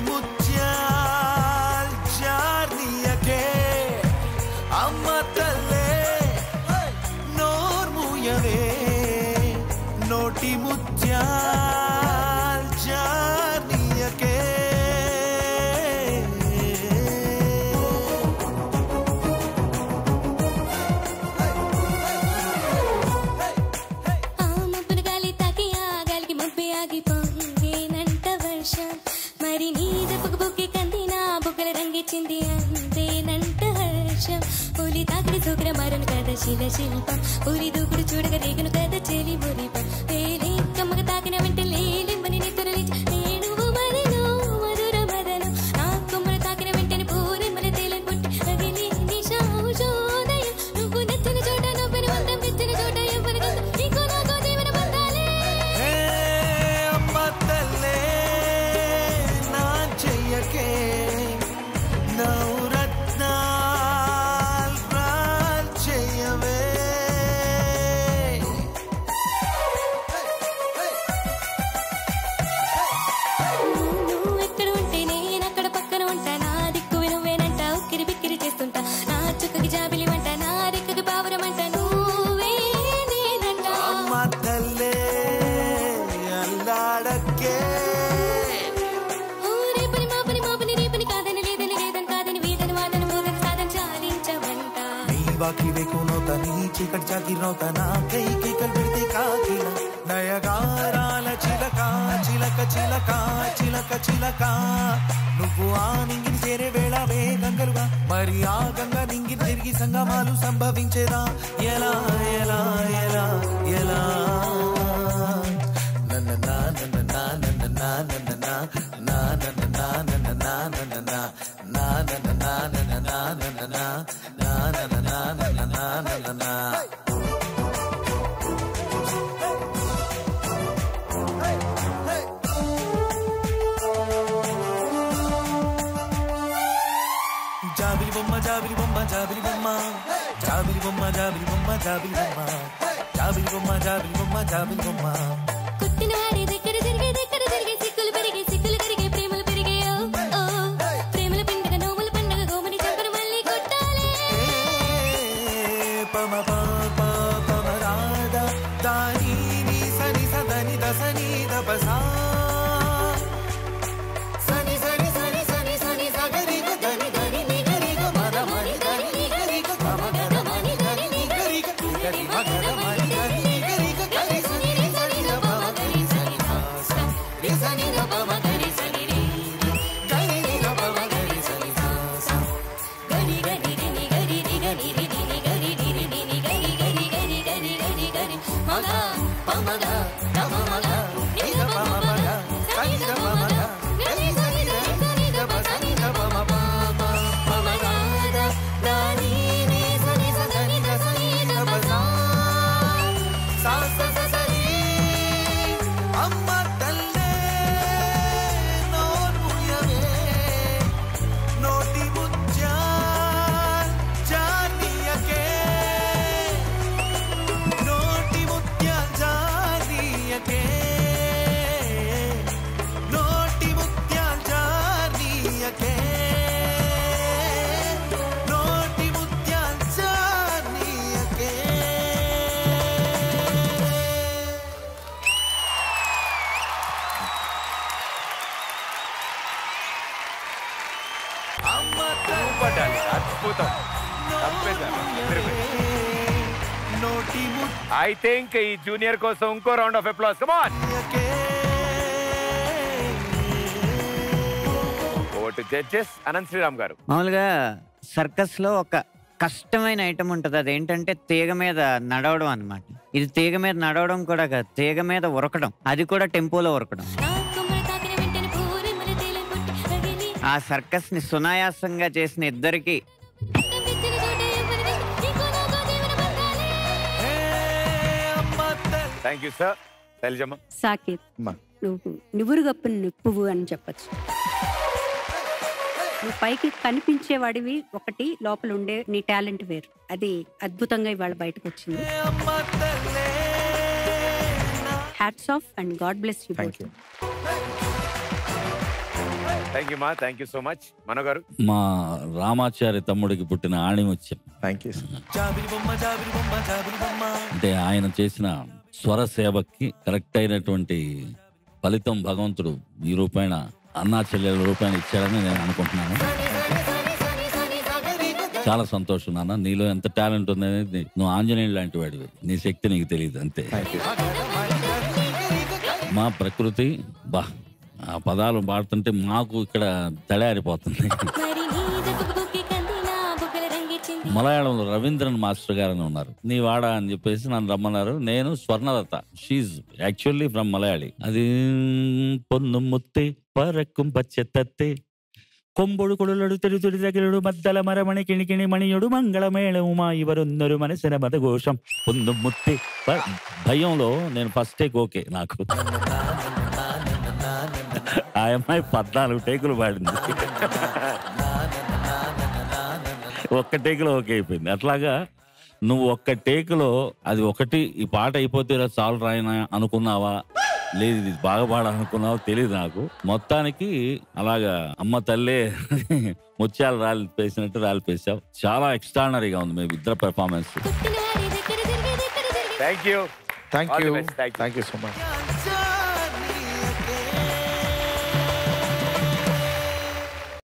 ముత్యాల్ జార్నియకే అమ్మ తల్లే నోర్ముయవే నోటి ముత్యాల్ జార్నియకే మరి నీద బుక్కి కందినా బుగ్గల రంగిచ్చింది అంతేనంట హర్షం పులి తాకిడి సూకర మరను కదా శిల శిల్పం పులి దూకుడు చూడగా రేగును కదా చెలి మురిపం వేలే కమ్మగ తాకిన వెంట లేలింబని నిద్రలి ఏడువు మరిను మధుర మదను నా కొమ్మలు తాకిన వెంటనే పూరెమ్మల తేలని పుట్టి రగిలి నిశావు జోదయం నువ్వు నచ్చిన చోట నవ్వని వందం పిచ్చిన చోట ఎవ్వరి నీకు నాకో జీవన బంధాలే అమ్మ తల్లే చెయ్యకే నవరత్నాల్ రాల్ చెయ్యవే నువ్వు ఎక్కడ ఉంటే నేను అక్కడ పక్కన ఉంటా నా దిక్కు నువ్వేనంట ఉక్కిరి బిక్కిరి చేస్తుంటా నా చుక్కకి జాబిలి వంట నా రెక్కకి పావురం అంట నువ్వే నేనంట అమ్మ తల్లే అల్లాడకే बाकी देखो नौता नीचे कट जाती नौता ना कई कई कल बिड़ते काकिला नयगाराల చిలక చిలక చిలక చిలక చిలక నువ్వు ఆ నింగిని చేరే వేళ వేగంగలుగా మరి ఆ గంగ నింగిని తిరిగి సంగమాలు సంభవించేదా ఎలా ఎలా ఎలా ఎలా నన్న నన్న నన్న నన్న నా నన్న నన్న నన్న నా నన్న నన్న నన్న జాబిలి బొమ్మ జాబిలి బొమ్మ జాబిలి బొమ్మ జాబిలి బొమ్మ జాబిలి బొమ్మ జాబిలి బొమ్మ జాబిలి బొమ్మ జాబిలి బొమ్మ జాబిలి బొమ్మ కుట్టిన వాడి దగ్గర జరిగే సిక్కులు పెరిగే సిక్కులు కరిగే ప్రేమలు పెరిగే ఓ ప్రేమల పండుగ నోముల పండుగ గోమని చెంపను మళ్ళీ కొట్టాలి పమ పమ పమ రాధా దాని ని సని సదని దసని దపసా సని సని సని సని సని సగరి గని గని ని గరి గ మద మని గని ని గరి గ పమ గద మని గని ని గరి గ గరి మగద మని గని ని గరి గ గరి సని ని సని ద పమ గరి సని సా ని సని ద పమ గరి సని రి గరి ని ద పమ గరి సని సా గరి గరి ని గరి రి గరి రి ని గరి రి రి ని గరి గరి గరి గరి గరి గరి మగ పమగ దమ మగ ని ద పమ మగ సని ద పమ గ గరి సని ద సని ద ప సని ద పమ పమ పమ గ ద దాని ని సని సని ద సని ద ప సా సా స సని అమ్మ తల్లే నోర్ముయవే నోటి ముత్యాల్ జార్నియకే నోటి ముత్యాల్ జార్నియకే నోటి ముత్యాల్ జార్నియకే నోటి ముత్యాల్ జార్నియకే అమ్మ పడ్డాలి అద్భుతం నోటి ఐ థింక్ ఈ జూనియర్ కోసం ఇంకో round of applause come on ఓటు జడ్జెస్ అనంత్ శ్రీరామ్ గారు మామూలుగా సర్కస్ లో ఒక కష్టమైన ఐటమ్ ఉంటుంది, అదేంటంటే తీగ మీద నడవడం అన్నమాట. ఇది తీగ మీద నడవడం కూడా కాదు, తీగ మీద ఉరకడం, అది కూడా టెంపోలో ఉరకడం. ఆ సర్కస్ ని సునాయాసంగా చేసిన ఇద్దరికి thank you sir. Shailajamma. Saketh, నువ్వు నివురుగప్పు నిప్పువు అని చెప్పచ్చు. నువ్వు పైకి కనిపించేవాడివి ఒకటి, లోపల ఉండే నీ టాలెంట్ వేరు. అది అద్భుతంగా ఇవాళ బయటకు వచ్చింది. Hats off and God bless you. Thank you మా, థ్యాంక్ యూ సో మచ్. మనో గారు. మా రామాచారి తమ్ముడికి పుట్టిన ఆణిముత్యం. Thank you. జాబిలి బొమ్మ జాబిలి బొమ్మ జాబిలి బొమ్మ. అంటే ఆయన చేసిన స్వర సేవకి కరెక్ట్ అయినటువంటి ఫలితం భగవంతుడు ఈ రూపాయన అన్నా చెల్లెల రూపాయన ఇచ్చాడని నేను అనుకుంటున్నాను. చాలా సంతోషం నాన్న, నీలో ఎంత టాలెంట్ ఉందనేది. నువ్వు ఆంజనేయుడు లాంటి వాడివి, నీ శక్తి నీకు తెలియదు అంతే. మా ప్రకృతి బా ఆ పదాలు పాడుతుంటే మాకు ఇక్కడ తడారిపోతుంది. మలయాళంలో రవీంద్రన్ మాస్టర్ గారు అని ఉన్నారు, నీ వాడా అని చెప్పేసి నన్ను రమ్మన్నారు. నేను Swarnalatha, she's actually from Malayali. అది పొన్ను ముత్తి పరక్కుం పచ్చెత్తే కొంబొడు కొడులడు తెడు తుడి తగిలడు మద్దల మరమణి కిణికిణి మణియుడు మంగళమేళముమా ఇవరుందరు మనసిన మదఘోషం పొన్ను ముత్తి. భయంలో నేను ఫస్ట్ టేక్ ఓకే, నాకు ఆ అమ్మాయి 14 టేకులు పాడింది, ఒక్క టేకులో ఓకే అయిపోయింది. అట్లాగా నువ్వు ఒక్క టేకులో అది ఒకటి ఈ పాట అయిపోతే చాలు రాయన అనుకున్నావా, లేదు ఇది బాగా పాడాలనుకున్నావో తెలియదు నాకు. మొత్తానికి అలాగా అమ్మ తల్లే ముత్యాలు రాలిపేసినట్టు రాలిపేసావు. చాలా ఎక్స్ట్రాడినరీగా ఉంది మీ ఇద్దరు performance. Thank you. Thank you so much.